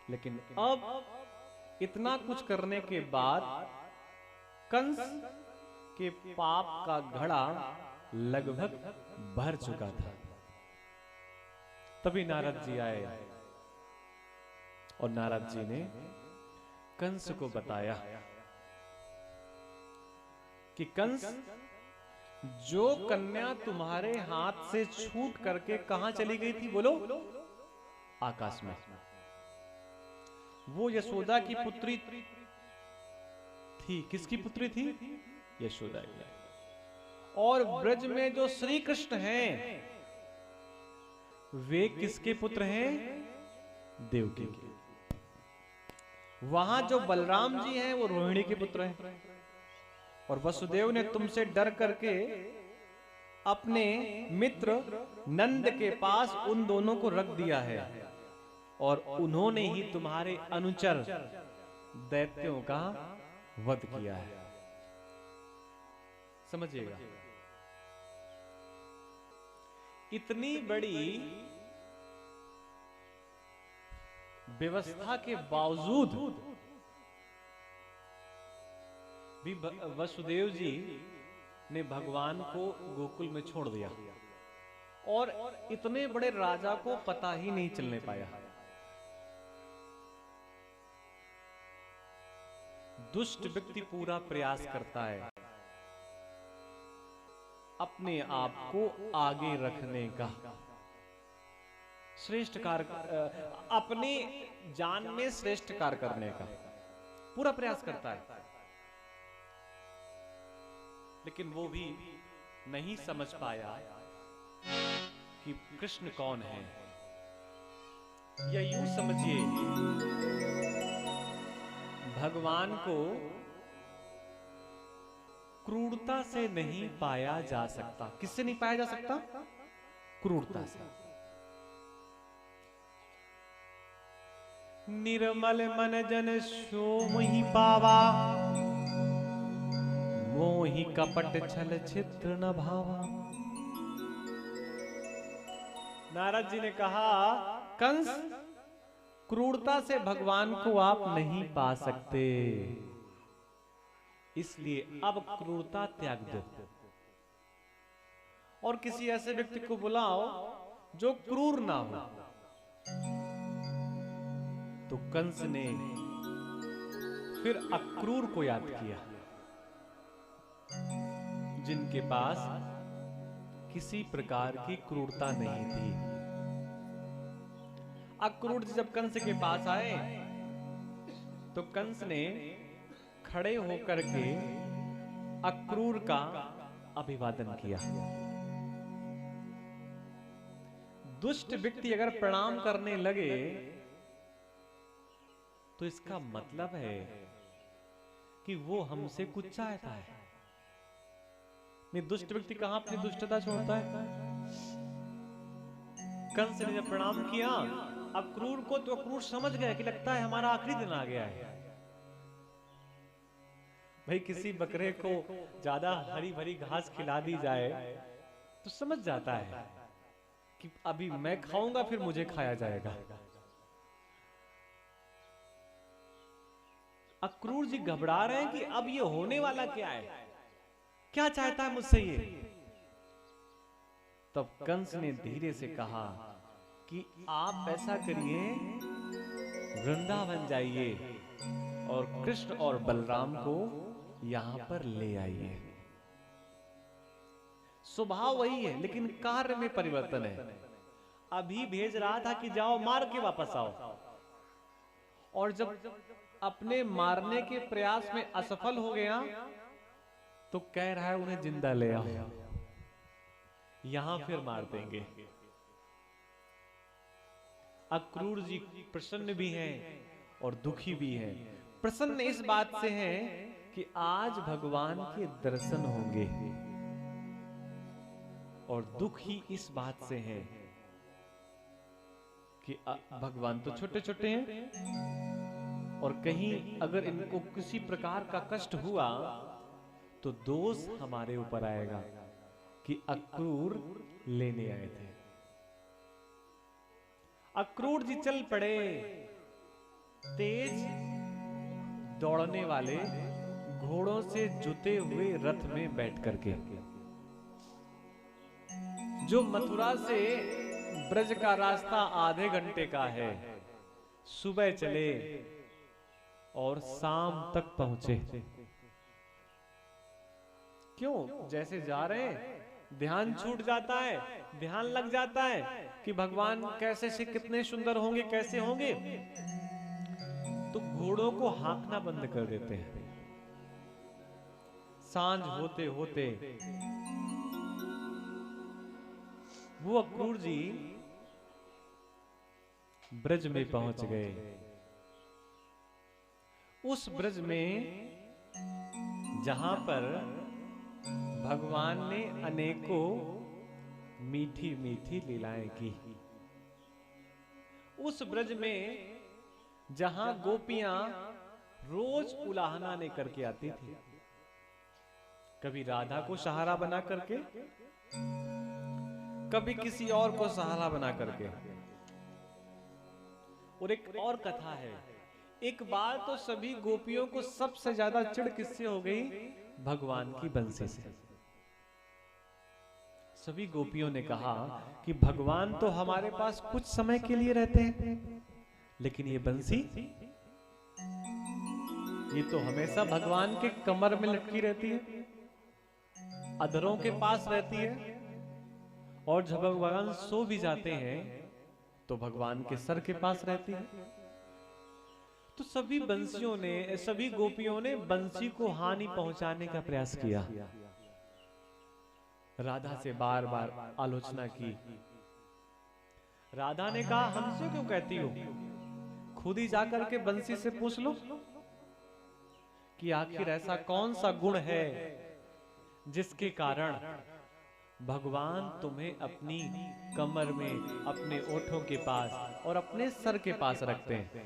लेकिन अब इतना कुछ करने के बाद कंस के पाप का घड़ा लगभग भर चुका था। तभी नारद जी आए और नारद जी ने कंस को बताया कि कंस, जो कन्या तुम्हारे हाथ से छूट करके कहां चली गई थी, बोलो? आकाश में। वो यशोदा की पुत्री थी। किसकी पुत्री थी? यशोदा की। और ब्रज में जो श्री कृष्ण हैं, वे किसके पुत्र हैं? देवकी के। वहां जो बलराम जी हैं, वो रोहिणी के पुत्र हैं। और वसुदेव ने तुमसे डर करके अपने मित्र नंद के पास उन दोनों को रख दिया है, और उन्होंने ही तुम्हारे अनुचर दैत्यों का वध किया है। समझिएगा, इतनी बड़ी व्यवस्था के बावजूद भी वसुदेव जी ने भगवान को गोकुल में छोड़ दिया, और इतने बड़े राजा को पता ही नहीं चलने पाया। दुष्ट व्यक्ति पूरा प्रयास करता है अपने आप को आगे रखने का, श्रेष्ठ कार्य, अपनी जान में श्रेष्ठ कार्य करने का पूरा प्रयास करता है, लेकिन वो भी नहीं समझ पाया कि कृष्ण कौन है। या यूं समझिए, भगवान को क्रूरता से नहीं पाया जा सकता। किससे नहीं पाया जा सकता? क्रूरता से। निर्मल मन जन सो मोहि पावा, मोहि कपट छल छिद्र न भावा। नारद जी ने कहा, कंस, क्रूरता से भगवान को आप नहीं पा सकते, इसलिए अब क्रूरता त्याग दो और किसी ऐसे व्यक्ति को बुलाओ जो क्रूर ना हो। तो कंस ने फिर अक्रूर को याद किया, जिनके पास किसी प्रकार की क्रूरता नहीं थी। अक्रूर जब कंस के पास आए तो कंस ने खड़े होकर के अक्रूर का अभिवादन किया। दुष्ट व्यक्ति अगर प्रणाम करने लगे तो इसका मतलब है कि वो हमसे कुछ चाहता है। नहीं, दुष्ट व्यक्ति कहां अपनी दुष्टता छोड़ता है? कंस ने जब प्रणाम किया अक्रूर को, तो अक्रूर समझ गया कि लगता है हमारा आखिरी दिन आ गया है। भाई, किसी बकरे को ज्यादा हरी भरी घास खिला दी जाए तो समझ जाता है कि अभी मैं खाऊंगा, फिर मुझे खाया जाएगा। अक्रूर जी घबरा रहे हैं कि अब ये होने वाला क्या है, क्या चाहता है मुझसे ये। तब कंस ने धीरे से कहा कि आप ऐसा करिए, वृंदावन जाइए और कृष्ण और बलराम को यहां पर ले आइए। स्वभाव वही है, लेकिन कार्य में परिवर्तन है। अभी भेज रहा था कि जाओ मार के वापस आओ, और जब अपने मारने के प्रयास में असफल हो गया तो कह रहा है उन्हें जिंदा ले आओ, यहां फिर मार देंगे। अक्रूर जी प्रसन्न भी हैं और दुखी भी हैं। प्रसन्न इस बात से हैं कि आज भगवान के दर्शन होंगे, और दुखी इस बात से हैं कि भगवान तो छोटे छोटे हैं, और कहीं अगर इनको किसी प्रकार का कष्ट हुआ तो दोष हमारे ऊपर आएगा कि अक्रूर लेने आए थे। अक्रूर जी चल पड़े दौड़ने वाले घोड़ों से जुते हुए रथ में बैठ करके, जो मथुरा से ब्रज का रास्ता आधे घंटे का है, सुबह चले और शाम तक पहुंचे। क्यों? जैसे जा रहे हैं ध्यान छूट जाता है, ध्यान लग जाता है कि भगवान कैसे से कितने सुंदर होंगे, कैसे होंगे, तो घोड़ों को हाँकना बंद कर देते हैं। सांझ होते होते वो अक्रूर जी ब्रज में पहुंच गए। उस ब्रज में जहां पर भगवान ने अनेकों मीठी मीठी लीलाएं की, उस ब्रज में जहां गोपियां रोज उलाहना लेकर के आती थी, कभी राधा को सहारा बना करके, कभी किसी और को सहारा बना करके। और एक और कथा है, एक बार तो सभी गोपियों को सबसे ज्यादा चिढ़ किससे हो गई? भगवान की बंसी से। सभी गोपियों ने कहा कि भगवान तो हमारे पास कुछ समय के लिए रहते हैं, लेकिन ये बंसी, ये तो हमेशा भगवान के कमर में लटकी रहती है, अधरों के पास रहती है, और जब भगवान सो भी जाते हैं तो भगवान के सर के पास रहती है। तो सभी बंसियों ने, सभी गोपियों ने बंसी को हानि पहुंचाने का प्रयास किया। राधा से बार बार आलोचना की। राधा ने कहा, हमसे क्यों कहती हो, खुद ही जाकर के बंसी से पूछ लो कि आखिर ऐसा कौन सा गुण है जिसके कारण भगवान तुम्हें अपनी कमर में, अपने ओठों के पास और अपने सर के पास रखते हैं।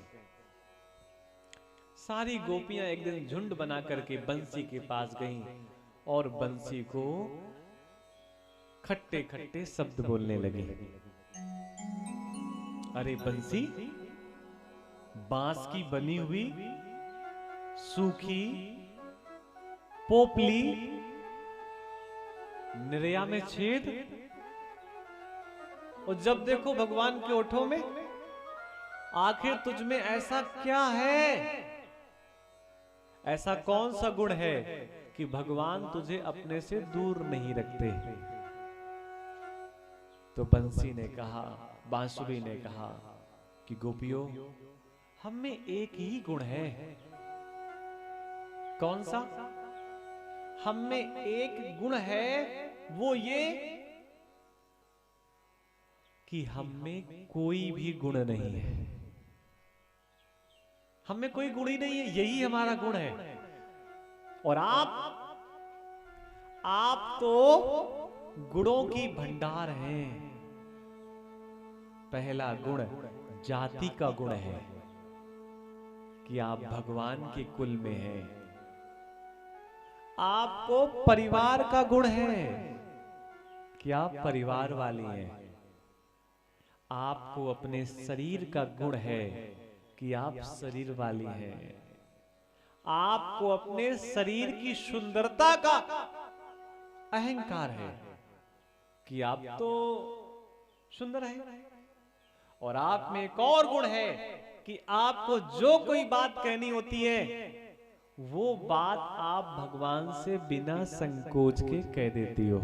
सारी गोपियां एक दिन झुंड बना करके बंसी के पास गईं और बंसी को खट्टे खट्टे शब्द बोलने लगे। अरे बंसी, बांस की बनी हुई सूखी पोपली, निर्या में छेद, और जब देखो भगवान के ओठों में, आखिर तुझ में ऐसा क्या है, ऐसा कौन सा गुण है कि भगवान तुझे अपने से दूर नहीं रखते? तो बंसी ने कहा, बांसुरी ने कहा कि गोपियों, हम में एक ही गुण है। कौन सा? हम में एक गुण है, वो ये कि हम में कोई भी गुण नहीं है। हम में कोई गुण ही नहीं है, यही हमारा गुण है। और आप तो गुणों की भंडार हैं। पहला गुण जाति का गुण है कि आप भगवान के कुल में हैं। आपको परिवार का गुण है कि आप परिवार वाली हैं। आपको अपने शरीर का गुण है कि आप शरीर वाली हैं। आपको अपने शरीर की सुंदरता का अहंकार है कि आप तो सुंदर हैं। और आप में एक और गुण है कि आपको जो कोई बात कहनी होती है, वो बात आप भगवान से बिना संकोच के कह देती हो।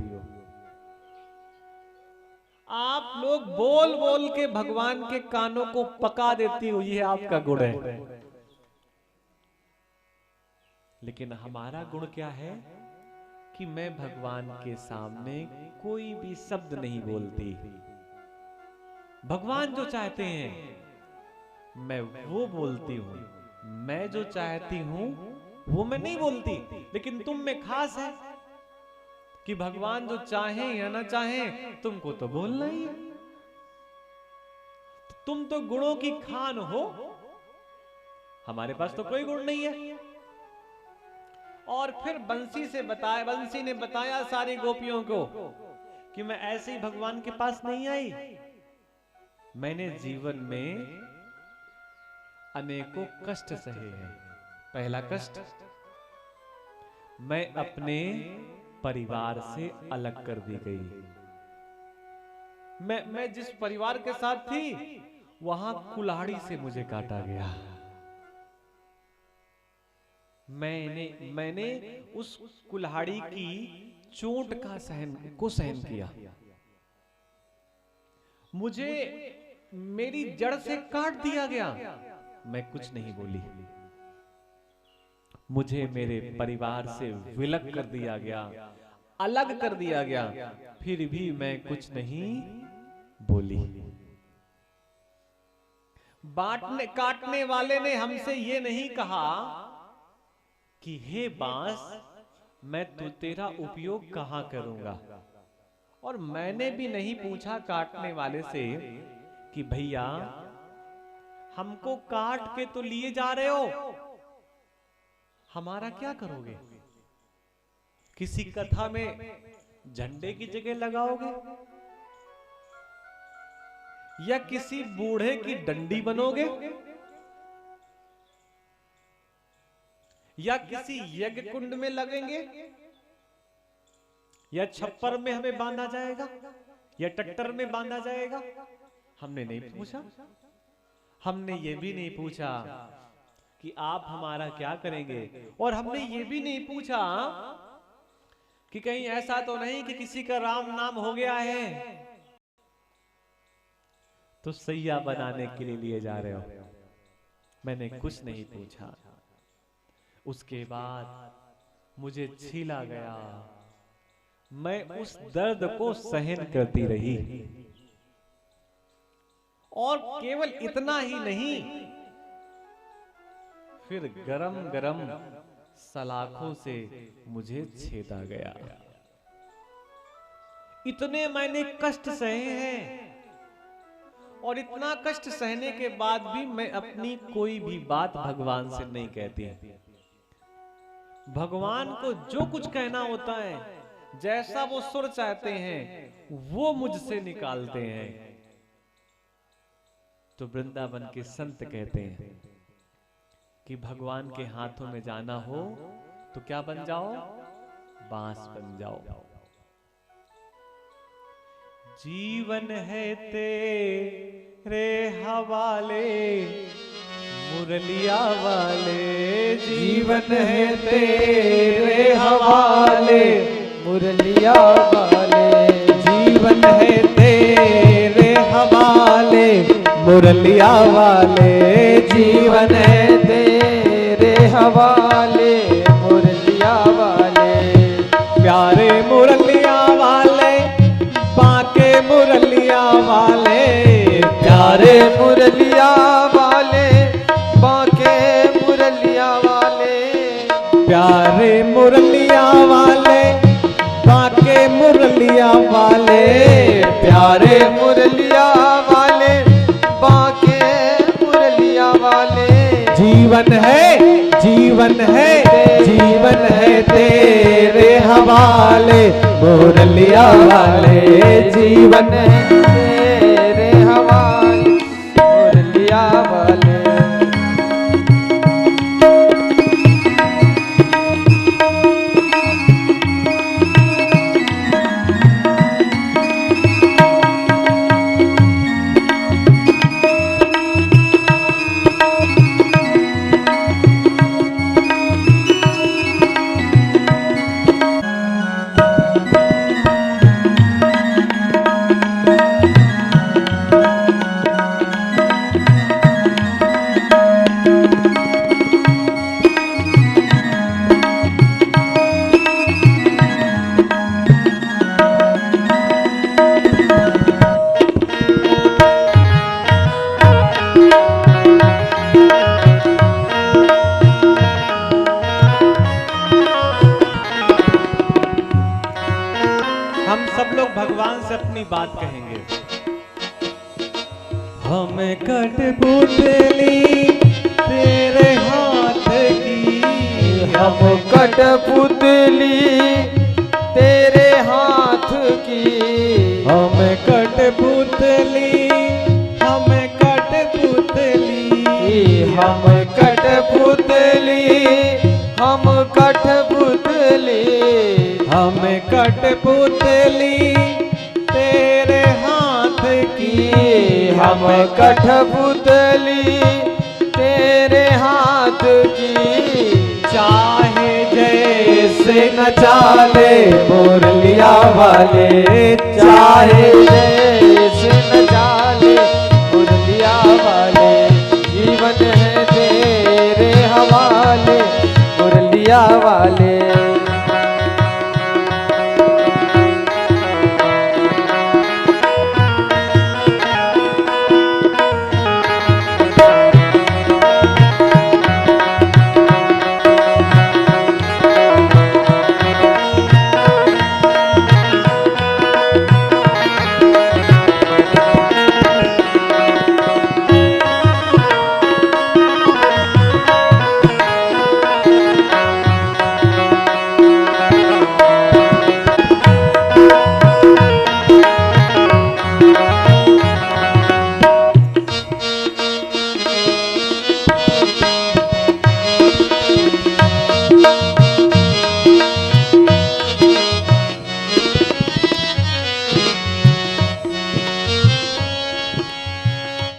आप लोग बोल बोल के भगवान के कानों को पका देती हो, ये आपका गुण है। लेकिन हमारा गुण क्या है कि मैं भगवान के सामने कोई भी शब्द नहीं बोलती। भगवान जो चाहते हैं मैं वो बोलती हूं, मैं जो चाहती हूं वो मैं नहीं बोलती। लेकिन तुम में खास है कि भगवान जो चाहे या ना चाहे, तुमको तो बोलना ही है। तुम तो गुणों की खान हो, हमारे पास तो कोई गुण नहीं है। और फिर बंसी ने बताया सारी गोपियों को कि मैं ऐसे ही भगवान के पास नहीं आई। मैंने जीवन में अनेकों कष्ट सहे हैं, पहला कष्ट, मैं अपने परिवार से अलग कर दी गई। मैं जिस परिवार के साथ थी वहां कुल्हाड़ी से मुझे काटा गया। मैंने उस कुल्हाड़ी की चोट का सहन किया। मुझे मेरी जड़ से काट दिया गया, मैं कुछ नहीं बोली। मुझे मेरे परिवार से विलग कर दिया गया, अलग कर दिया गया, फिर भी मैं कुछ नहीं बोली। काटने वाले ने हमसे ये नहीं कहा कि हे बांस, मैं तेरा उपयोग कहां करूंगा। और मैंने भी नहीं पूछा काटने वाले से कि भैया हमको काट के तो लिए जा रहे हो, हमारा क्या करोगे? किसी कथा में झंडे की जगह लगाओगे या किसी बूढ़े की डंडी बनोगे या किसी यज्ञ कुंड में लगेंगे या छप्पर में हमें बांधा जाएगा या ट्रैक्टर में बांधा जाएगा? हमने नहीं पूछा। हमने ये भी नहीं पूछा कि आप हमारा क्या करेंगे, और हमने ये भी नहीं पूछा कि कहीं ऐसा तो नहीं कि किसी का राम नाम हो गया है तो सैया बनाने के लिए लिए जा रहे हो। मैंने कुछ नहीं पूछा। उसके बाद मुझे छीला गया, मैं उस दर्द को सहन करती रही। और केवल इतना ही नहीं, फिर गरम गरम सलाखों से मुझे छेदा गया। इतने मैंने कष्ट सहे हैं, और इतना कष्ट सहने के बाद भी मैं अपनी कोई भी बात भगवान से नहीं कहती। भगवान को जो कुछ कहना होता है, जैसा वो सुर चाहते हैं वो मुझसे निकालते हैं। तो वृंदावन के संत कहते हैं कि भगवान के हाथों में जाना हो तो क्या बन जाओ? बांस बन जाओ। जीवन है तेरे हवाले मुरलिया वाले, जीवन है तेरे हवाले मुरलिया वाले, जीवन है तेरे हवाले मुरलिया वाले, जीवन है तेरे हवाले मुरलिया वाले। प्यारे मुरलिया वाले बाके मुरलिया वाले, प्यारे मुरलिया वाले बाके मुरलिया वाले, प्यारे मुरलिया वाले बाके मुरलिया वाले, प्यारे मुरलिया वाले बाके मुरलिया वाले। जीवन है जीवन है जीवन है तेरे हवाले मुरलिया वाले, जीवन है तेरे हवाले मुरलिया वाले। भगवान से अपनी बात कहेंगे। हमें कठपुतली तेरे हाथ की, हम कठपुतली तेरे हाथ की, हमें कठपुतली, हमें कठपुतली, हम हम कठपुतली, हम कठपुतली, हम कठपुतली तेरे हाथ की, हम कठपुतली तेरे हाथ की। चाहे जैसे नचा ले मुरलिया वाले, चाहे जैसे नचा ले मुरलिया वाले, जीवन है तेरे हवाले मुरलिया वाले।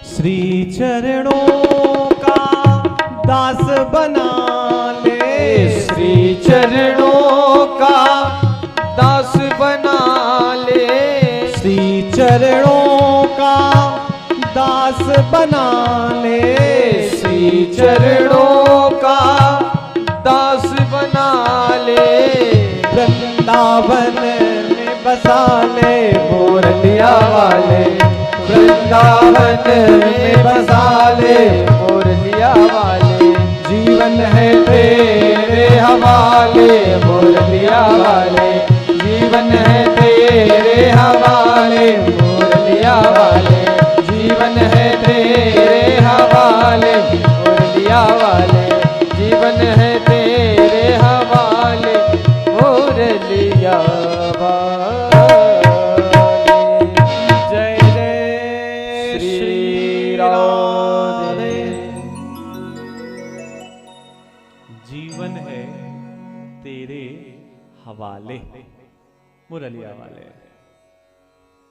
श्री चरणों का दास बना ले, श्री चरणों का दास बना ले, श्री चरणों का दास बना ले, श्री चरणों का दास बना ले। वृंदावन में बसा ले मुरलिया वाले, वृंदावन में बसा ले मुरलिया वाले, जीवन है तेरे हवाले मुरलिया वाले, जीवन है तेरे हवाले मुरलिया वाले, जीवन है तेरे हवाले मुरलिया वाले, जीवन है तेरे हवाले मुरलिया वाले। जय जय श्री राधे। जीवन है तेरे हवाले मुरलिया वाले,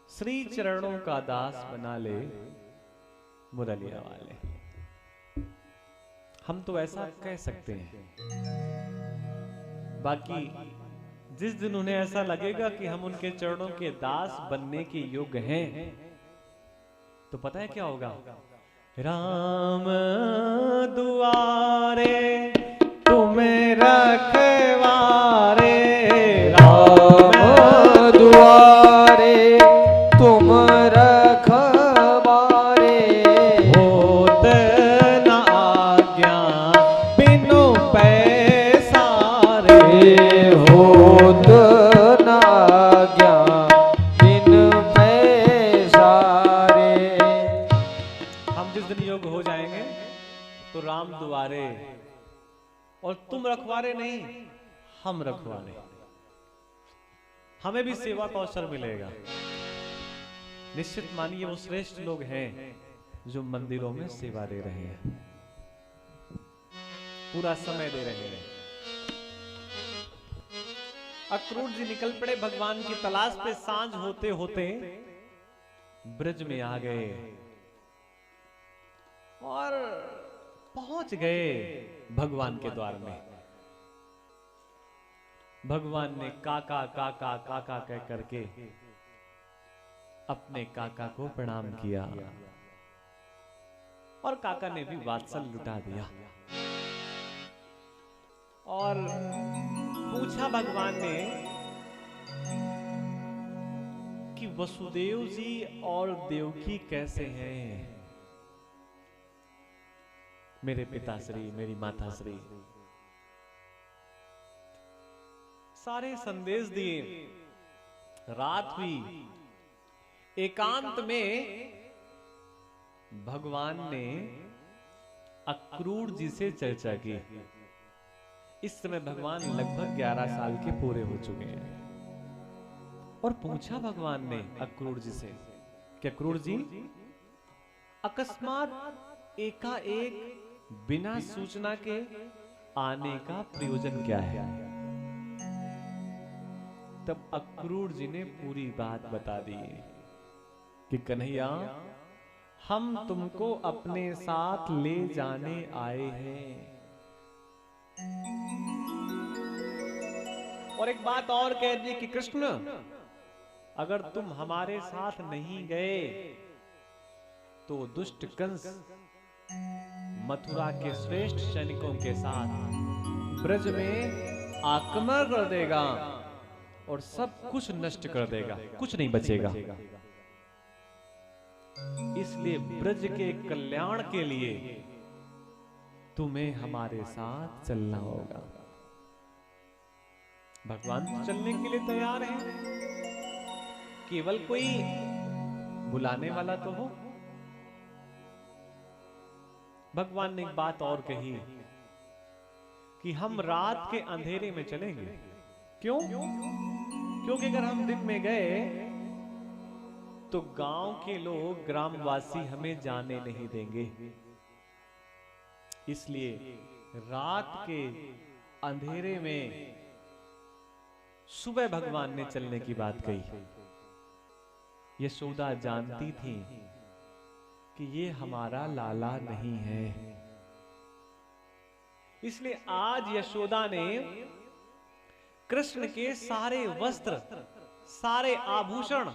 श्री चरणों का दास बना ले मुरलिया वाले। हम तो ऐसा कह सकते हैं, बाकी जिस दिन उन्हें ऐसा लगेगा कि हम उनके चरणों के दास बनने के योग्य हैं, तो पता है क्या होगा? राम दुआरे तुम्हें रखवारे, राम दुआरे तुम रखवारे, होत न आज्ञा बिनु पैसारे, होत न आज्ञा बिन पैसारे। हम जिस दिन योग हो जाएंगे तो राम दुआरे, और तुम रखवारे नहीं, हम रखवारे। हमें भी सेवा का अवसर मिलेगा। निश्चित मानिए वो श्रेष्ठ लोग हैं जो मंदिरों में सेवा दे रहे हैं, पूरा समय दे रहे हैं। अक्रूर जी निकल पड़े भगवान की तलाश पे। सांझ होते होते ब्रज में आ गए और पहुंच गए भगवान के द्वार में। भगवान ने काका काका काका कह करके अपने काका को प्रणाम किया और काका ने भी वात्सल्य लुटा दिया और पूछा भगवान ने कि वसुदेव जी और देवकी कैसे हैं? मेरे पिताश्री, मेरी माताश्री। सारे संदेश दिए। रात हुई, एकांत में भगवान ने अक्रूर जी से चर्चा की। इस समय भगवान लगभग 11 साल के पूरे हो चुके हैं और पूछा भगवान ने अक्रूर जी से कि अक्रूर जी, अकस्मात एकाएक बिना सूचना के आने का प्रयोजन क्या है? तब अक्रूर जी ने पूरी बात बता दी कि कन्हैया, हम तुमको अपने साथ ले जाने आए हैं। और एक बात और कह दी कि कृष्ण, अगर तुम हमारे साथ नहीं गए तो दुष्ट कंस मथुरा के श्रेष्ठ सैनिकों के साथ ब्रज में आक्रमण कर देगा और सब कुछ नष्ट कर देगा, कुछ नहीं बचेगा। इसलिए ब्रज के कल्याण के लिए तुम्हें हमारे साथ चलना होगा। भगवान तो चलने के लिए तैयार है, केवल कोई बुलाने वाला तो हो। भगवान ने एक बात और कही कि हम रात के अंधेरे में चलेंगे। क्यों? क्योंकि अगर हम दिन में गए तो गांव के लोग, ग्रामवासी हमें जाने नहीं देंगे। इसलिए रात के अंधेरे में सुबह भगवान ने चलने की बात कही। यशोदा जानती थी कि ये हमारा लाला नहीं है, इसलिए आज यशोदा ने कृष्ण के सारे वस्त्र, सारे आभूषण,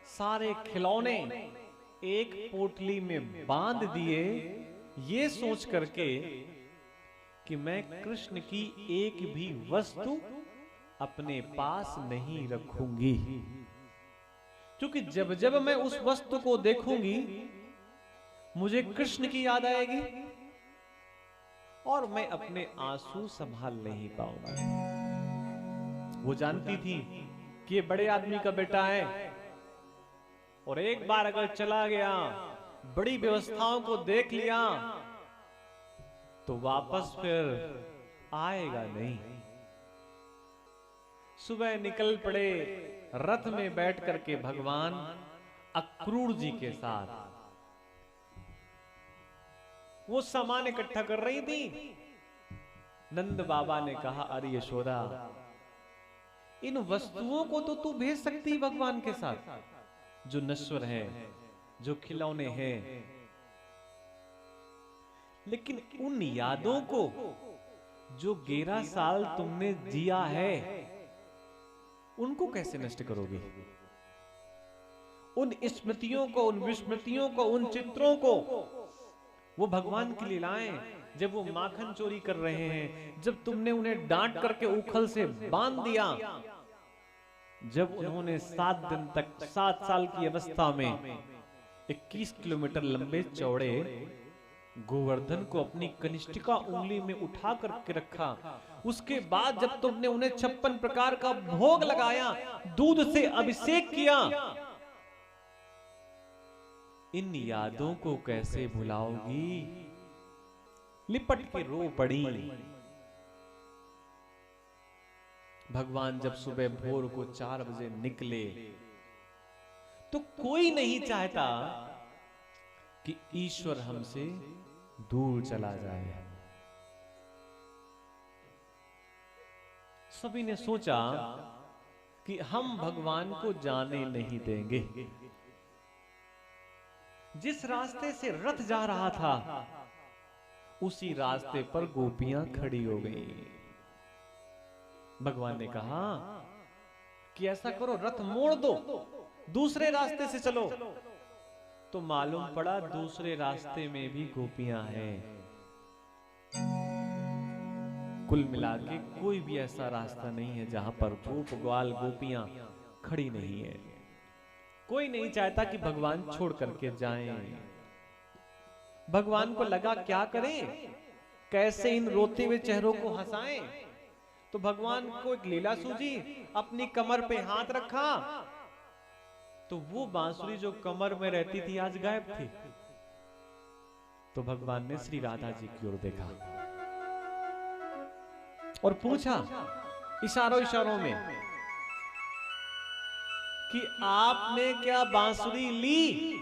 सारे खिलौने एक पोटली में बांध दिए, ये सोच करके कि मैं कृष्ण की एक भी वस्तु अपने पास नहीं रखूंगी, क्योंकि जब जब मैं उस वस्तु को देखूंगी मुझे कृष्ण की याद आएगी और मैं अपने आंसू संभाल नहीं पाऊंगा। वो जानती थी कि ये बड़े आदमी का बेटा है और एक बार अगर चला गया, बड़ी व्यवस्थाओं को देख लिया तो वापस फिर आएगा नहीं। सुबह निकल पड़े रथ में बैठ करके भगवान अक्रूर जी के साथ। वो सामान इकट्ठा कर रही थी। नंद बाबा ने कहा, अरे यशोदा, इन वस्तुओं को तो तू भेज सकती भगवान के साथ, जो नश्वर है, जो खिलौने हैं, लेकिन उन यादों को जो 11 साल तुमने जिया है उनको कैसे नष्ट करोगे? उन स्मृतियों को, उन विस्मृतियों को, उन चित्रों को, वो भगवान की लीलाएं, जब वो माखन चोरी कर रहे हैं, जब तुमने उन्हें डांट करके उखल से बांध दिया, जब उन्होंने 7 दिन तक, 7 साल की अवस्था में 21 किलोमीटर लंबे चौड़े गोवर्धन को अपनी कनिष्ठिका उंगली में उठा करके रखा, उसके बाद जब तुमने उन्हें 56 प्रकार का भोग लगाया, दूध से अभिषेक किया, इन यादों को कैसे भुलाओगी? लिपट के रो पड़ी। भगवान जब सुबह भोर को 4 बजे निकले तो कोई नहीं चाहता कि ईश्वर हमसे दूर चला जाए। सभी ने सोचा कि हम भगवान को जाने नहीं देंगे। जिस रास्ते से रथ जा रहा था उसी रास्ते पर गोपियां खड़ी हो गई। भगवान ने कहा कि ऐसा करो, रथ मोड़ दो, दूसरे रास्ते से चलो। तो मालूम पड़ा दूसरे रास्ते में भी गोपियां हैं। कुल मिला के कोई भी ऐसा रास्ता नहीं है जहां पर गोप ग्वाल गोपियां खड़ी नहीं है। कोई नहीं चाहता कि भगवान छोड़ करके जाएं। भगवान को लगा क्या करें, कैसे इन रोते हुए चेहरों को हंसाएं। तो भगवान को एक लीला सूझी, अपनी कमर पे हाथ रखा तो वो बांसुरी जो कमर में रहती थी आज गायब थी। तो भगवान ने श्री राधा जी की ओर देखा और पूछा इशारों इशारों में कि आपने क्या बांसुरी ली?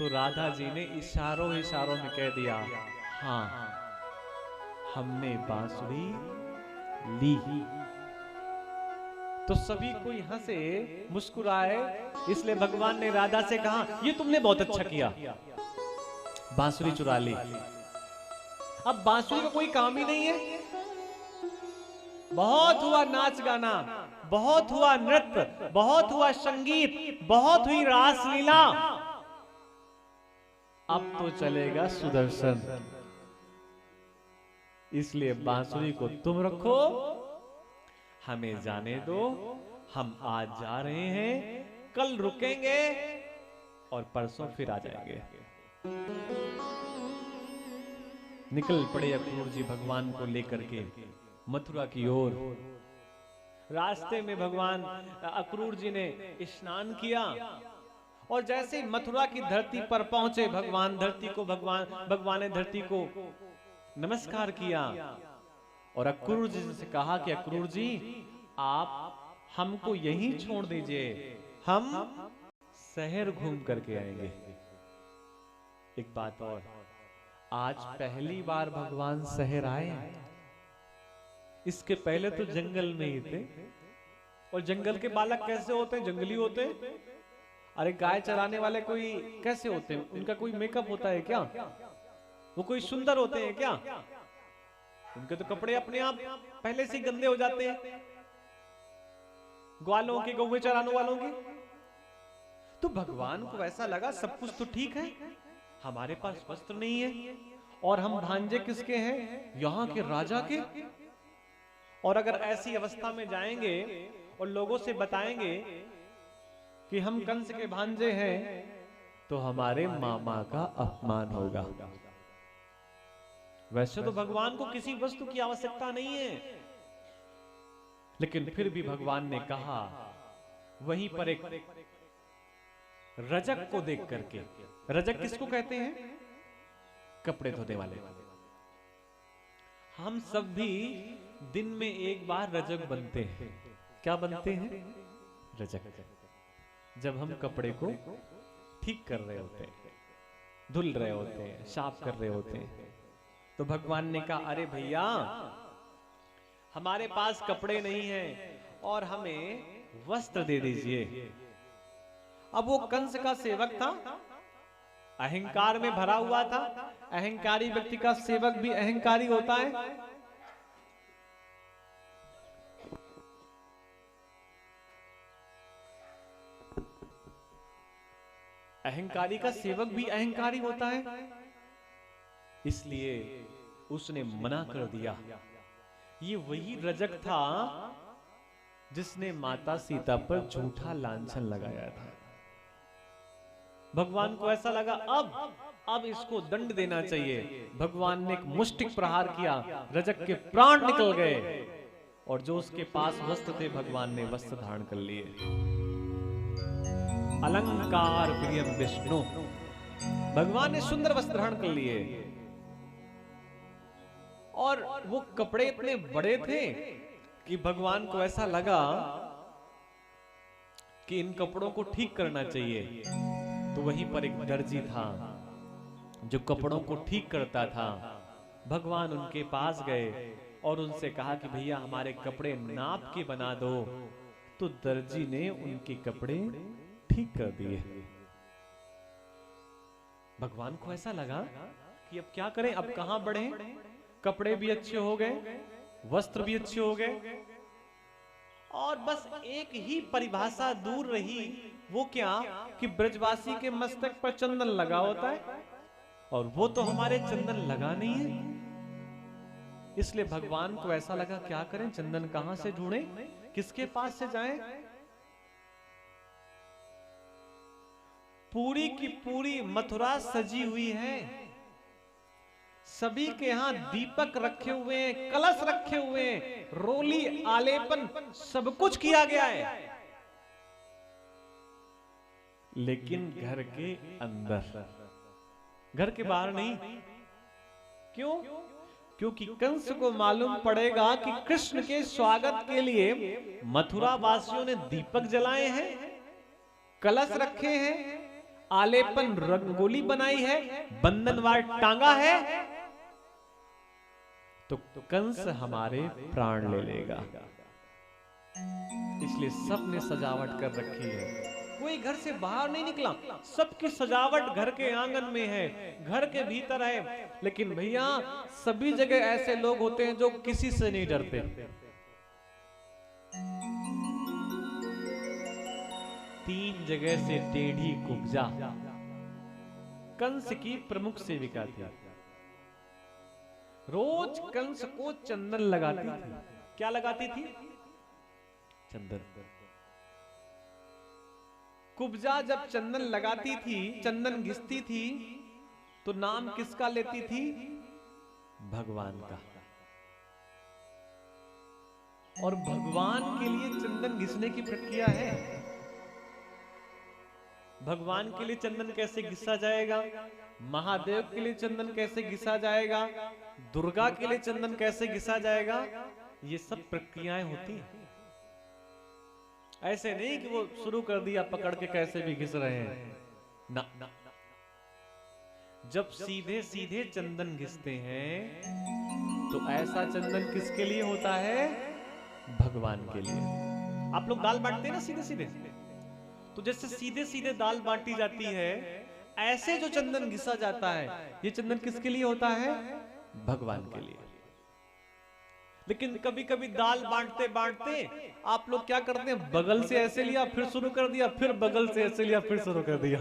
तो राधा जी ने इशारों इशारों में कह दिया, हाँ हमने बांसुरी ली। तो सभी कोई हंसे मुस्कुराए, इसलिए भगवान ने राधा से कहा, ये तुमने बहुत अच्छा किया, बांसुरी चुरा ली। अब बांसुरी का कोई काम ही नहीं है। बहुत हुआ नाच गाना, बहुत हुआ नृत्य, बहुत हुआ संगीत, बहुत हुई रासलीला, अब तो चलेगा सुदर्शन। इसलिए बांसुरी को तुम रखो, हमें जाने दो, हम आज जा रहे हैं, कल रुकेंगे और परसों फिर आ जाएंगे। निकल पड़े अक्रूर जी भगवान को लेकर के मथुरा की ओर। रास्ते में भगवान अक्रूर जी ने स्नान किया और जैसे मथुरा की धरती पर पहुंचे, भगवान ने धरती को नमस्कार किया और अक्रूर जी से कहा कि अक्रूर जी आप हमको यहीं छोड़ दीजिए, हम शहर घूम करके आएंगे। एक बात और, आज पहली बार भगवान शहर आए, इसके पहले तो जंगल में ही थे। और जंगल के बालक कैसे होते हैं? जंगली होते हैं। अरे गाय चराने वाले कोई कैसे होते हैं? उनका कोई मेकअप होता है क्या? वो कोई सुंदर होते हैं क्या? उनके तो कपड़े अपने आप पहले से गंदे हो जाते हैं, ग्वालों के, गौवे चराने वालों के। तो भगवान को ऐसा लगा सब कुछ तो ठीक है, हमारे पास वस्त्र नहीं है और हम भांजे किसके हैं? यहाँ के राजा के। और अगर ऐसी अवस्था में जाएंगे और लोगों से बताएंगे कि हम कंस के भांजे हैं, तो हमारे मामा का अपमान होगा। वैसे तो भगवान को किसी वस्तु की आवश्यकता नहीं है, लेकिन फिर भी भगवान ने कहा, वहीं पर एक रजक को देख करके, रजक किसको कहते हैं? कपड़े धोने वाले। हम सब भी दिन में एक बार रजक बनते हैं। क्या बनते हैं? रजक। जब हम कपड़े को ठीक कर रहे होते हैं, धुल रहे होते हैं, साफ कर रहे होते हैं, तो भगवान ने कहा, अरे भैया हमारे पास कपड़े नहीं हैं और हमें वस्त्र दे दीजिए। अब वो कंस का सेवक था, अहंकार में भरा हुआ था। अहंकारी व्यक्ति का सेवक भी अहंकारी होता है। अहंकारी का सेवक भी अहंकारी होता है, इसलिए उसने मना कर दिया। ये वही रजक था जिसने माता सीता पर झूठा लांछन लगाया था। भगवान को ऐसा लगा अब इसको दंड देना चाहिए। भगवान ने एक मुष्टिक प्रहार किया, रजक के प्राण निकल गए और जो उसके पास वस्त्र थे, भगवान ने वस्त्र धारण कर लिए। अलंकार प्रियम विष्णु, भगवान ने सुंदर वस्त्र धारण कर लिए। और वो कपड़े इतने बड़े थे कि भगवान को ऐसा लगा कि इन कपड़ों को ठीक करना चाहिए। तो वहीं पर एक दर्जी था जो कपड़ों को ठीक करता था। भगवान उनके पास गए और उनसे कहा कि भैया हमारे कपड़े नाप के बना दो। तो दर्जी ने उनके कपड़े ठीक कर दिए। भगवान को ऐसा लगा कि अब क्या करें, अब कहां बढ़े? कपड़े भी अच्छे हो गए, वस्त्र भी अच्छे हो गए, और बस एक ही परिभाषा दूर रही। वो क्या कि ब्रजवासी के मस्तक पर चंदन लगा होता है और वो तो हमारे चंदन लगा नहीं है। इसलिए भगवान को ऐसा लगा क्या करें, चंदन कहां से ढूंढें, किसके पास से जाएं? पूरी की पूरी मथुरा सजी हुई है, सभी के यहां दीपक रखे हुए हैं, कलश रखे हुए हैं, रोली आलेपन सब कुछ किया गया है। लेकिन घर के अंदर, घर के बाहर नहीं। क्यों? क्योंकि कंस को मालूम पड़ेगा कि कृष्ण के स्वागत के लिए मथुरा वासियों ने दीपक जलाए हैं, कलश रखे हैं, आलेपन रंगोली बनाई है, बंधनवार टांगा है, तो कंस हमारे प्राण ले लेगा। इसलिए सबने सजावट कर रखी है, कोई घर से बाहर नहीं निकला, सबकी सजावट घर के आंगन में है, घर के भीतर है। लेकिन भैया सभी जगह ऐसे लोग होते हैं जो किसी से नहीं डरते। तीन जगह से टेढ़ी कुब्जा कंस की प्रमुख सेविका थी। रोज कंस को चंदन लगाती थी। क्या लगाती थी? चंदन। कुब्जा जब चंदन लगाती थी, चंदन घिसती थी, तो नाम किसका लेती थी? भगवान का। और भगवान के लिए चंदन घिसने की प्रक्रिया है। भगवान के लिए चंदन कैसे घिसा जाएगा, महादेव के लिए चंदन कैसे घिसा जाएगा, दुर्गा के लिए चंदन कैसे घिसा जाएगा, ये सब प्रक्रियाएं होती हैं। ऐसे नहीं कि वो शुरू कर दिया पकड़ के कैसे भी घिस रहे हैं ना, ना। जब सीधे सीधे चंदन घिसते हैं तो ऐसा चंदन किसके लिए होता है? भगवान के लिए। आप लोग दाल बांटते हैं ना सीधे सीधे, तो जैसे सीधे सीधे दाल बांटी जाती है, ऐसे जो चंदन घिसा जाता है, ये चंदन किसके लिए होता है? भगवान के लिए। लेकिन कभी कभी दाल बांटते बांटते आप लोग क्या करते हैं? बगल से ऐसे लिया, फिर शुरू कर दिया, फिर बगल से ऐसे लिया, फिर शुरू कर दिया।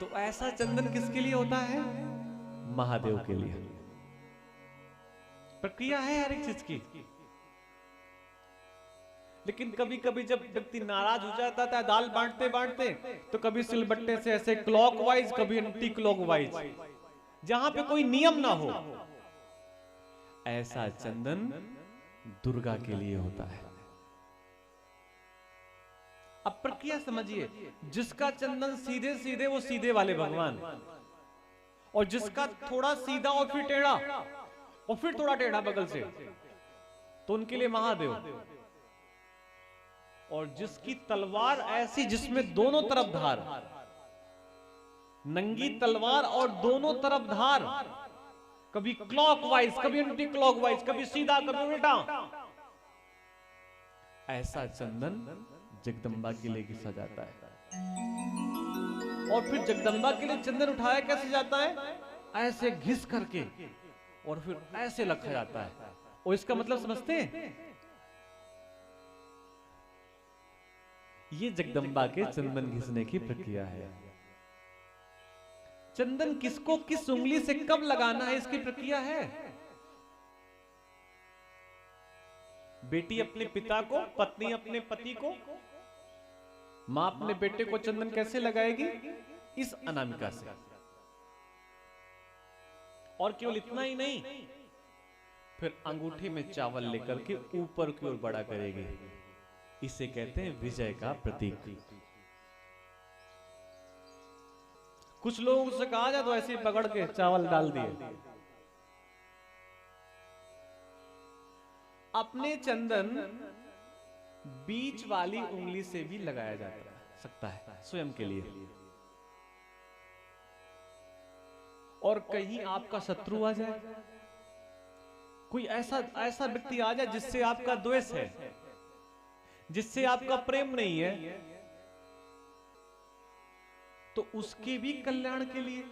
तो ऐसा चंदन किसके लिए होता है? महादेव के लिए। प्रक्रिया है हर एक चीज की। लेकिन कभी कभी जब व्यक्ति नाराज हो जाता था दाल बांटते बांटते, तो कभी सिलबट्टे से ऐसे क्लॉकवाइज, कभी एंटी क्लॉकवाइज, जहां पे कोई नियम ना हो, ऐसा चंदन दुर्गा के लिए होता है। अब प्रक्रिया समझिए, जिसका चंदन सीधे सीधे, वो सीधे वाले भगवान, और जिसका थोड़ा सीधा और फिर टेढ़ा और फिर थोड़ा टेढ़ा बगल से, तो उनके लिए महादेव। और जिसकी तलवार ऐसी जिसमें दोनों तरफ धार, नंगी तलवार और दोनों तरफ धार, कभी क्लॉकवाइज, कभी एंटी क्लॉकवाइज, कभी सीधा, कभी उल्टा, ऐसा चंदन जगदम्बा के लिए घिसा जाता है। और फिर जगदम्बा के लिए चंदन उठाया कैसे जाता है? ऐसे घिस करके और फिर ऐसे रखा जाता है। और इसका मतलब समझते हैं? ये जगदम्बा के चंदन घिसने की प्रक्रिया है। चंदन किसको किस उंगली से कब लगाना है, इसकी प्रक्रिया है। बेटी अपने पिता को, पत्नी अपने पति को, मां अपने बेटे को चंदन कैसे लगाएगी? इस अनामिका से। और केवल इतना ही नहीं, फिर अंगूठे में चावल लेकर के ऊपर की ओर बड़ा करेगी। इसे कहते हैं विजय का प्रतीक। कुछ लोगों से कहा जाए तो ऐसे ही पकड़ के चावल डाल दिए। अपने चंदन बीच वाली उंगली से भी लगाया जा सकता है स्वयं के लिए। और कहीं आपका शत्रु आ जाए, कोई ऐसा व्यक्ति आ जाए जिससे आपका द्वेष है, जिससे आपका प्रेम नहीं है, तो उसके भी कल्याण के लिए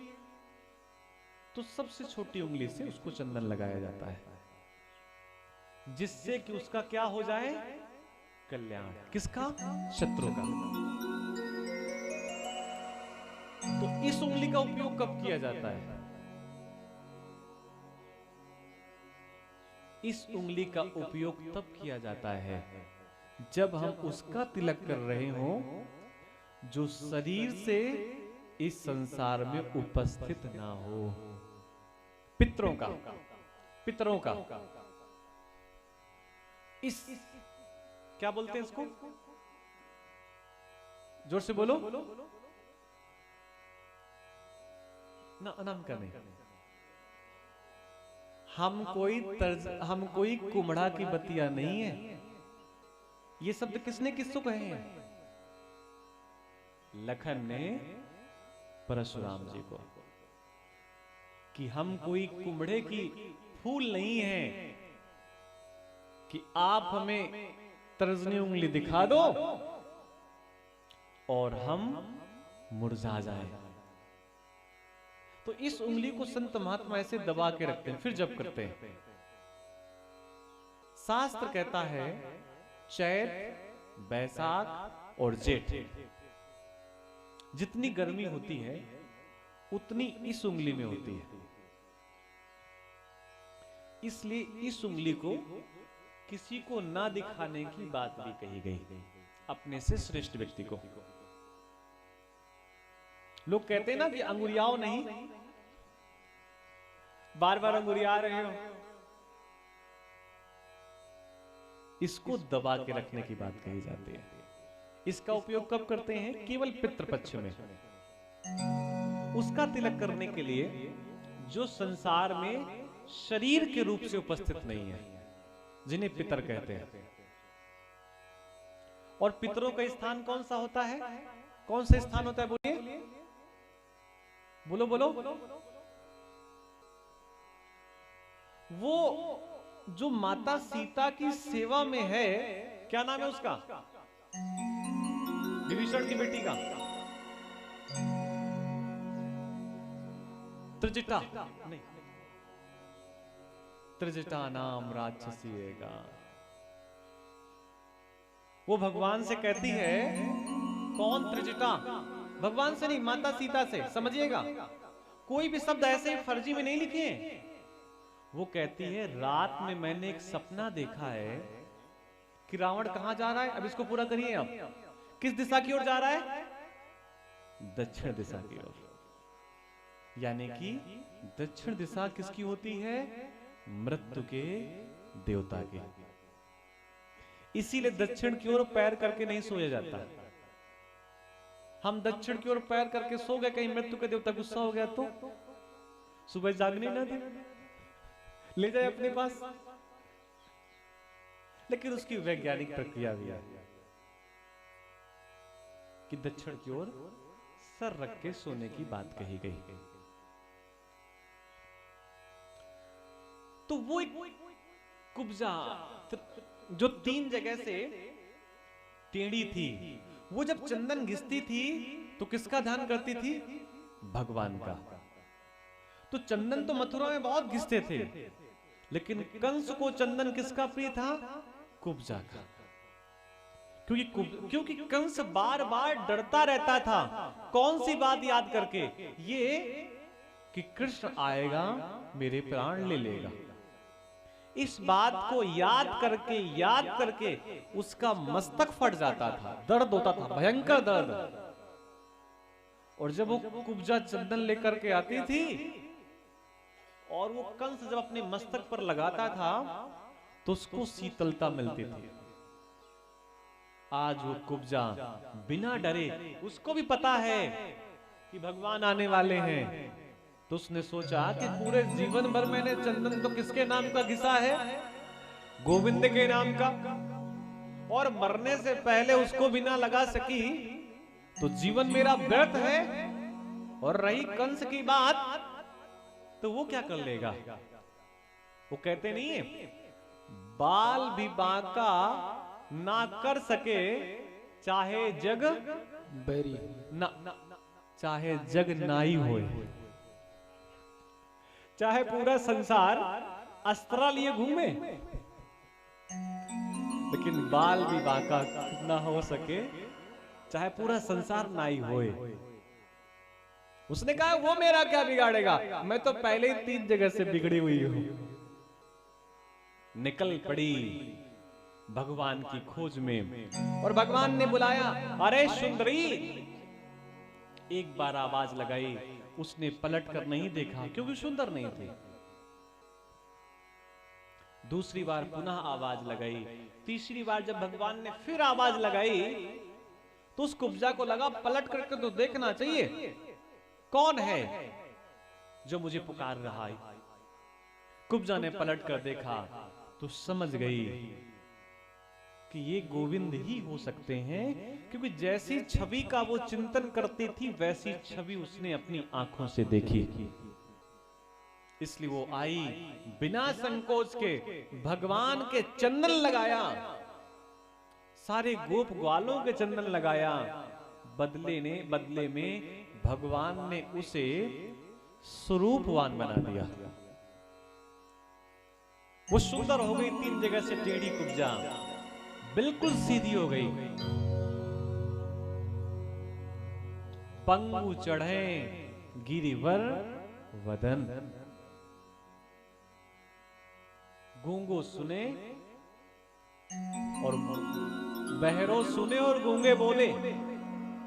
तो सबसे छोटी उंगली से उसको चंदन लगाया जाता है, जिससे कि उसका क्या हो जाए? कल्याण। किसका? शत्रु का। तो इस उंगली का उपयोग कब किया जाता है? इस उंगली का उपयोग तब किया जाता है जब हम उसका तिलक कर रहे हों जो शरीर से इस संसार में उपस्थित ना हो। पितरों का, पितरों का। इस क्या बोलते हैं इसको? जोर से बोलो ना, अनामिका नहीं। हम कोई कुम्हड़ा की बतिया नहीं है, ये शब्द किसने किसको कहे हैं? लखन ने परशुराम जी को, कि हम कोई कुम्भड़े की फूल नहीं हैं कि आप हमें तर्जनी उंगली दिखा दो और हम मुरझा जाए। तो इस उंगली को संत महात्मा ऐसे दबा के रखते हैं, फिर जप करते हैं। शास्त्र कहता है चैत, बैसाख और जेठ, जितनी गर्मी होती है उतनी इस उंगली में होती है। इसलिए इस उंगली को किसी को ना दिखाने की बात भी कही गई, अपने से श्रेष्ठ व्यक्ति को। लोग कहते हैं ना कि अंगुरियाओ नहीं, बार बार अंगुरिया रहे हो, इसको दबा के रखने की बात कही जाती है। इसका उपयोग कब करते हैं? केवल पितृपक्ष में, उसका तिलक करने के लिए जो संसार में शरीर के रूप से उपस्थित नहीं है, जिन्हें पितर कहते हैं। और पितरों का स्थान कौन सा होता है? कौन सा स्थान होता है? बोलिए, बोलो बोलो। वो जो माता सीता की सेवा में है, क्या नाम है उसका? विभीषण की बेटी का त्रिजटा नहीं, त्रिजटा नाम राक्षसीएगा। वो भगवान से कहती है, कौन त्रिजटा? भगवान से नहीं, माता सीता से। समझिएगा, कोई भी शब्द ऐसे फर्जी में नहीं लिखे हैं। वो कहती है, रात में मैंने एक सपना देखा है कि रावण कहां जा रहा है। अब इसको पूरा करिए। अब किस दिशा की ओर जा रहा है? दक्षिण दिशा की ओर। यानी कि दक्षिण दिशा किसकी होती है? मृत्यु के देवता की। इसीलिए दक्षिण की ओर पैर करके नहीं सोया जाता। हम दक्षिण की ओर पैर करके सो गए, कहीं मृत्यु के देवता गुस्सा हो गया तो सुबह जागने ना दे, ले जाए अपने पास। लेकिन उसकी वैज्ञानिक प्रक्रिया भी है कि दक्षिण की ओर सर रख के सोने की बात कही गई। तो वो एक कुब्जा जो 3 जगह से टेढ़ी थी, वो जब चंदन घिसती थी तो किसका ध्यान करती थी? भगवान का। तो चंदन तो मथुरा में बहुत घिसते थे, लेकिन कंस को चंदन किसका प्रिय था? कुब्जा का। क्योंकि कंस बार बार डरता रहता था। कौन सी बात याद करके? ये कि कृष्ण आएगा, मेरे प्राण ले लेगा। इस बात को याद करके उसका मस्तक फट जाता था, दर्द होता था, भयंकर दर्द। और जब वो कुब्जा चंदन लेकर के आती थी और वो कंस जब अपने मस्तक पर लगाता था तो उसको शीतलता मिलती थी। आज वो कुब्जा बिना डरे, उसको भी पता है कि भगवान आने वाले हैं, तो उसने सोचा कि पूरे जीवन भर मैंने चंदन तो किसके नाम का घिसा है? गोविंद के नाम का। और मरने से पहले उसको बिना लगा सकी तो जीवन मेरा व्यर्थ है। और रही कंस की बात, तो वो क्या कर लेगा? वो कहते नहीं है, बाल भी बांका ना कर सके, चाहे जग बैरी ना, चाहे जग नाई होए, चाहे पूरा संसार अस्त्रा लिए घूमे, लेकिन बाल भी बांका ना हो सके, चाहे पूरा संसार नाई होए। उसने कहा वो मेरा क्या बिगाड़ेगा, मैं तो पहले ही 3 जगह से बिगड़ी हुई हूं। निकल पड़ी भगवान की खोज में, और भगवान ने बुलाया, अरे सुंदरी। एक बार आवाज लगाई, उसने पलट कर नहीं देखा क्योंकि सुंदर नहीं थी। दूसरी बार पुनः आवाज लगाई, तीसरी बार जब भगवान ने फिर आवाज लगाई तो उस कुब्जा को लगा पलट करके तो देखना चाहिए, कौन है जो मुझे पुकार रहा है। कुब्जा ने पलट कर देखा तो समझ गई कि ये गोविंद ही हो सकते हैं, क्योंकि जैसी छवि का वो चिंतन करती थी वैसी छवि उसने अपनी आंखों से देखी। इसलिए वो आई, बिना संकोच के भगवान के चंदन लगाया, सारे गोप ग्वालों के चंदन लगाया। बदले में भगवान ने उसे स्वरूपवान बना दिया। वो सुंदर हो गई, 3 जगह से टेढ़ी कुब्जा बिल्कुल सीधी हो गई। पंगु चढ़े गिरिवर वदन, गूंगो सुने और बहरो सुने और गूंगे बोले,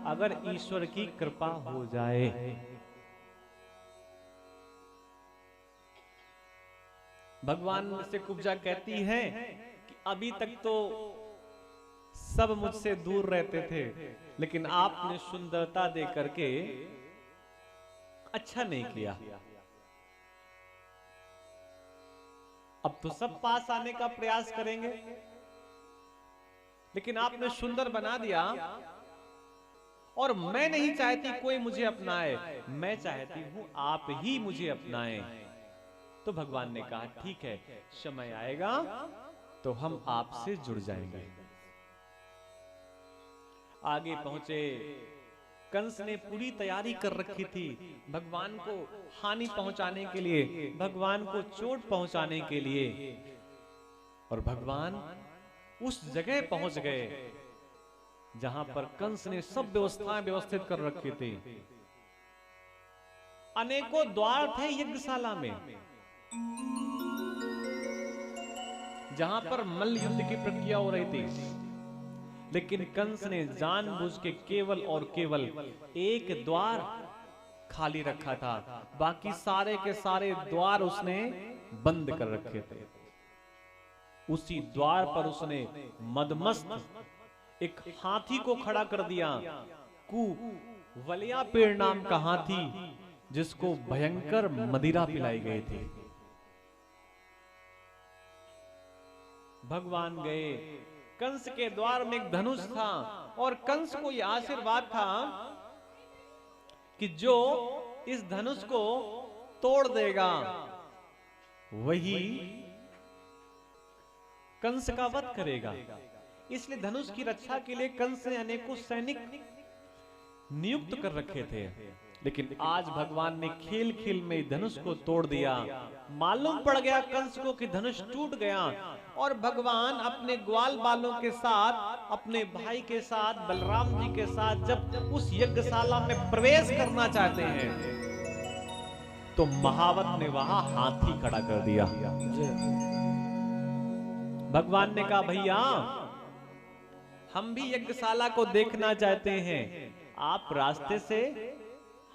अगर ईश्वर की कृपा हो जाए। भगवान से कुब्जा कहती है कि अभी तक तो सब मुझसे दूर रहते थे, लेकिन आपने सुंदरता दे करके अच्छा नहीं किया। अब तो सब पास आने का प्रयास करेंगे, लेकिन आपने सुंदर बना दिया। और मैं नहीं चाहती कोई मुझे अपनाए, मैं चाहती हूं आप ही मुझे अपनाएं। तो भगवान ने कहा ठीक है, समय आएगा तो हम आपसे जुड़ जाएंगे। आगे पहुंचे, कंस ने पूरी तैयारी कर रखी थी भगवान को हानि पहुंचाने के लिए, भगवान को चोट पहुंचाने के लिए। और भगवान उस जगह पहुंच गए जहां पर कंस ने सब व्यवस्थाएं व्यवस्थित कर रखी थी। अनेकों द्वार थे यज्ञशाला में, जहां पर मल्ल युद्ध की प्रक्रिया हो रही थी। लेकिन कंस ने जानबूझ के केवल और केवल एक द्वार खाली रखा था, बाकी सारे के सारे द्वार उसने बंद कर रखे थे। उसी द्वार पर उसने मदमस्त एक हाथी को खड़ा कर दिया, वलिया पेड़ नाम का हाथी, जिसको भयंकर मदिरा पिलाई गई थी। भगवान गए, कंस के द्वार में एक धनुष था और कंस को यह आशीर्वाद था कि जो इस धनुष को तोड़ देगा वही कंस का वध करेगा। इसलिए धनुष की रक्षा के लिए कंस ने अनेकों सैनिक नियुक्त कर रखे थे। लेकिन आज भगवान ने खेल खेल में धनुष को तोड़ दिया। मालूम पड़ गया कंस को कि धनुष टूट गया, और भगवान अपने ग्वाल बालों के साथ, अपने भाई के साथ, बलराम जी के साथ जब उस यज्ञशाला में प्रवेश करना चाहते हैं तो महावत ने वहां हाथी खड़ा कर दिया। भगवान ने कहा भैया हम भी यज्ञशाला को देखना चाहते हैं, आप रास्ते से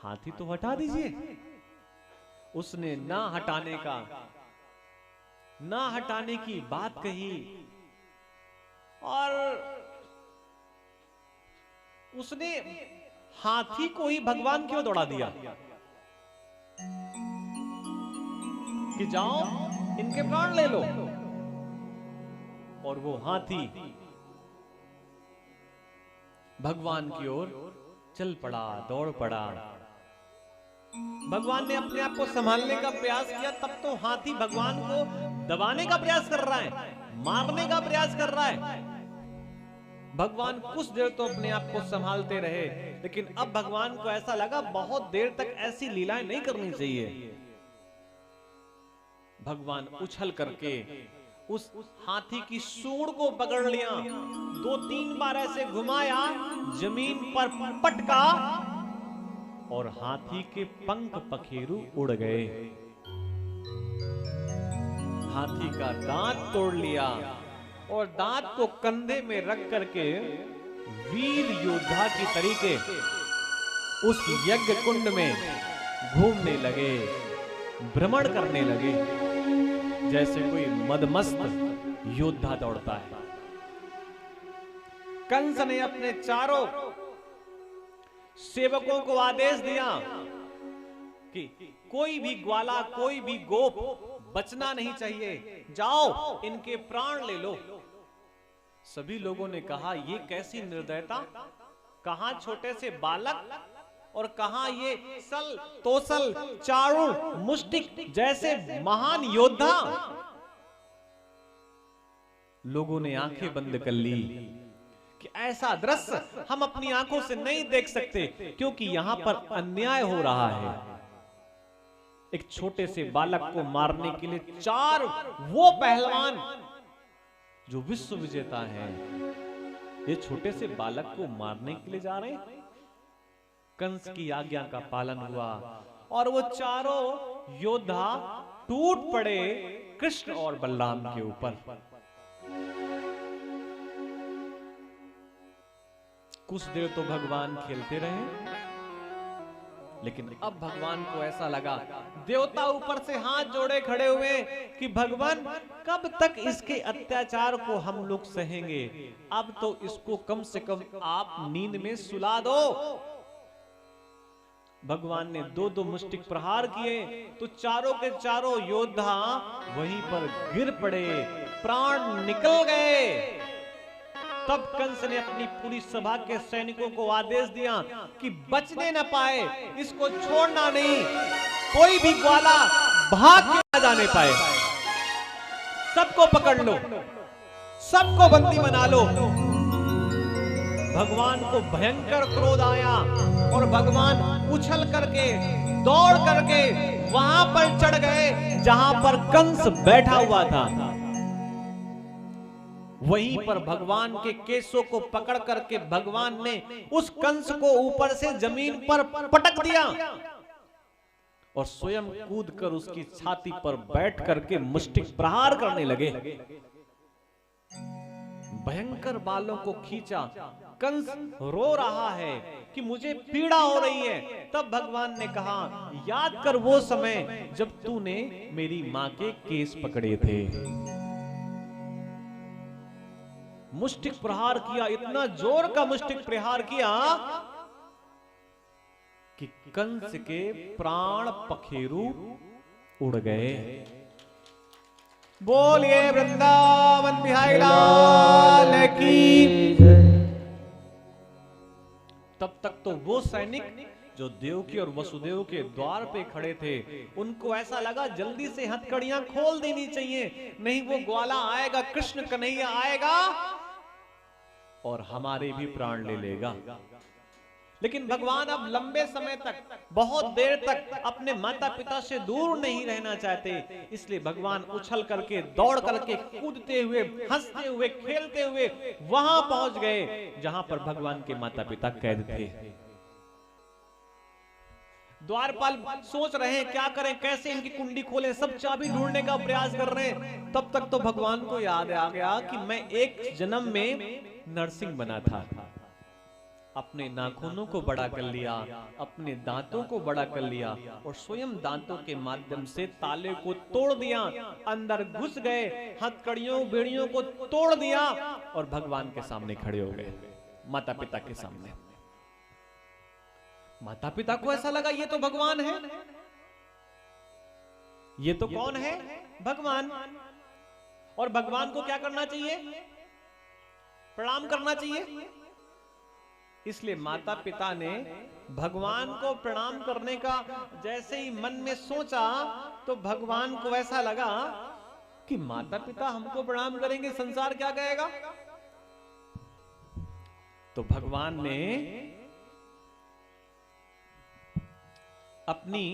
हाथी तो हटा दीजिए। उसने ना हटाने की बात कही, और उसने हाथी को ही भगवान क्यों दौड़ा दिया कि जाओ इनके प्राण ले लो। और वो हाथी भगवान की ओर चल पड़ा, दौड़ पड़ा। भगवान ने अपने आप को संभालने का प्रयास किया, तब तो हाथी भगवान को दबाने का प्रयास कर रहा है, मारने का प्रयास कर रहा है। भगवान कुछ देर तो अपने आप को संभालते रहे, लेकिन अब भगवान को ऐसा लगा बहुत देर तक ऐसी लीलाएं नहीं करनी चाहिए। भगवान उछल करके उस हाथी की सूंड को पकड़ लिया, 2-3 बार ऐसे घुमाया, जमीन पर पटका और हाथी के पंख पखेरु उड़ गए। हाथी का दांत तोड़ लिया और दांत को कंधे में रख करके वीर योद्धा की तरीके उस यज्ञ कुंड में घूमने लगे, भ्रमण करने लगे, जैसे कोई मदमस्त योद्धा दौड़ता है। कंस ने अपने चारों सेवकों को आदेश दिया कि कोई भी ग्वाला, कोई भी गोप बचना नहीं चाहिए, जाओ इनके प्राण ले लो। सभी लोगों ने कहा ये कैसी निर्दयता, कहां छोटे से बालक और कहां ये सल तोसल चारुण मुष्टिक जैसे महान योद्धा। लोगों ने आंखें बंद कर ली कि ऐसा दृश्य हम अपनी आंखों से नहीं देख सकते, क्योंकि यहां पर अन्याय हो रहा है। एक छोटे से बालक को मारने के लिए 4 वो पहलवान जो विश्व विजेता हैं, ये छोटे से बालक को मारने के लिए जा रहे हैं। कंस की आज्ञा का पालन हुआ और वो चारों योद्धा टूट पड़े कृष्ण और बलराम के ऊपर। कुछ देर तो भगवान खेलते रहे, लेकिन अब भगवान को ऐसा लगा, देवता ऊपर से हाथ जोड़े खड़े हुए कि भगवान कब तक इसके अत्याचार को हम लोग सहेंगे, अब तो इसको कम से कम आप नींद में सुला दो। भगवान ने 2-2 मुष्टिक प्रहार किए तो चारों के चारों योद्धा वहीं पर गिर पड़े, प्राण निकल गए। तब कंस ने अपनी पूरी सभा के सैनिकों को आदेश दिया कि बचने न पाए इसको छोड़ना नहीं, कोई भी ग्वाला भाग के न जाने पाए, सबको पकड़ लो, सबको बंदी बना लो। भगवान को भयंकर क्रोध आया और भगवान उछल करके दौड़ करके वहां पर चढ़ गए जहां पर कंस बैठा हुआ था। वहीं पर भगवान के केसों को पकड़ करके भगवान ने उस कंस को ऊपर से जमीन पर पटक दिया और स्वयं कूद कर उसकी छाती पर बैठ करके मुष्टिक प्रहार करने लगे। भयंकर बालों को खींचा, कंस रो रहा है कि मुझे पीड़ा हो रही है। तब भगवान ने कहा, याद कर वो समय जब तूने मेरी मां के केस पकड़े थे। मुष्टिक प्रहार किया, इतना जोर का मुष्टिक प्रहार किया कि कंस के प्राण पखेरु उड़ गए। बोलिए वृंदावन बिहारी लाल की। तब तक तो वो सैनिक जो देवकी और वसुदेव के द्वार पे खड़े थे, उनको ऐसा लगा जल्दी से हथकड़ियां खोल देनी चाहिए, नहीं वो ग्वाला आएगा, कृष्ण कन्हैया आएगा और हमारे भी प्राण ले लेगा। लेकिन भगवान अब लंबे समय तक, बहुत देर तक अपने माता पिता से दूर नहीं रहना चाहते, इसलिए भगवान उछल करके, दौड़ करके, कूदते हुए, हंसते हुए, खेलते हुए वहां पहुंच गए जहां पर भगवान के माता पिता कैद थे। द्वारपाल सोच रहे हैं क्या करें, कैसे इनकी कुंडी खोलें, सब चाबी ढूंढने का प्रयास कर रहे हैं। तब तक तो भगवान को याद आ गया कि मैं एक जन्म में नरसिंह बना था, अपने नाखूनों को बड़ा कर लिया, अपने दांतों को बड़ा कर लिया और स्वयं दांतों के माध्यम से ताले को तोड़ दिया, अंदर घुस गए, हथकड़ियों बेड़ियों को तोड़ दिया और भगवान के सामने खड़े हो गए, माता पिता के सामने। माता पिता को ऐसा लगा ये तो भगवान है, ये तो कौन है? भगवान। और भगवान को क्या करना चाहिए? प्रणाम करना चाहिए। इसलिए माता पिता ने भगवान को प्रणाम करने का जैसे ही मन में सोचा तो भगवान को ऐसा लगा कि माता पिता हमको प्रणाम करेंगे, संसार क्या कहेगा। तो भगवान ने अपनी